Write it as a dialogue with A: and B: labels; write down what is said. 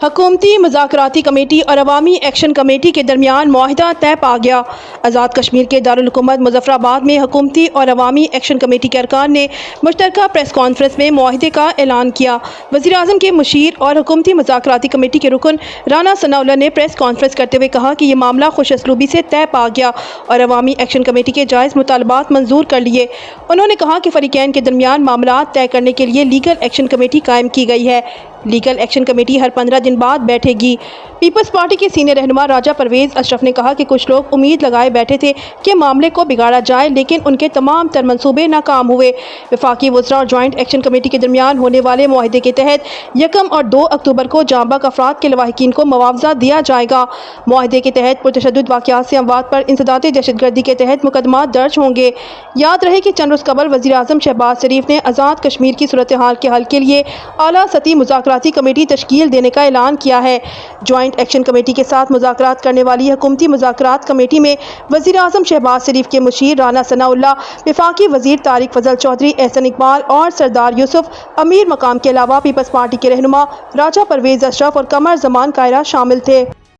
A: حکومتی مذاکراتی کمیٹی اور عوامی ایکشن کمیٹی کے درمیان معاہدہ طے پا گیا۔ آزاد کشمیر کے دارالحکومت مظفر آباد میں حکومتی اور عوامی ایکشن کمیٹی کے ارکان نے مشترکہ پریس کانفرنس میں معاہدے کا اعلان کیا۔ وزیر اعظم کے مشیر اور حکومتی مذاکراتی کمیٹی کے رکن رانا ثناءاللہ نے پریس کانفرنس کرتے ہوئے کہا کہ یہ معاملہ خوش اسلوبی سے طے پا گیا اور عوامی ایکشن کمیٹی کے جائز مطالبات منظور کر لیے۔ انہوں نے کہا کہ فریقین کے درمیان معاملات طے کرنے کے لیے لیگل ایکشن کمیٹی قائم کی گئی ہے۔ لیگل ایکشن کمیٹی ہر 15 دن بعد بیٹھے گی۔ پیپلز پارٹی کے سینئر رہنما راجہ پرویز اشرف نے کہا کہ کچھ لوگ امید لگائے بیٹھے تھے کہ معاملے کو بگاڑا جائے، لیکن ان کے تمام تر منصوبے ناکام ہوئے۔ وفاقی وزراء اور جوائنٹ ایکشن کمیٹی کے درمیان ہونے والے معاہدے کے تحت 1 اور 2 اکتوبر کو جاں بحق افراد کے لواحقین کو معاوضہ دیا جائے گا۔ معاہدے کے تحت پرتشدد واقعات سے اموات پر انسداد دہشت گردی کے تحت مقدمات درج ہوں گے۔ یاد رہے کہ چند روز قبل وزیر اعظم شہباز شریف نے آزاد کشمیر کی صورتحال کے حل کے لیے اعلیٰ سطحی مذاکراتی کمیٹی تشکیل دینے کا اعلان کیا ہے۔ جوائنٹ ایکشن کمیٹی کے ساتھ مذاکرات کرنے والی حکومتی مذاکرات کمیٹی میں وزیر اعظم شہباز شریف کے مشیر رانا ثناءاللہ، وفاقی وزیر طارق فضل چودھری، احسن اقبال اور سردار یوسف امیر مقام کے علاوہ پیپلز پارٹی کے رہنما راجہ پرویز اشرف اور قمر زمان کائرہ شامل تھے۔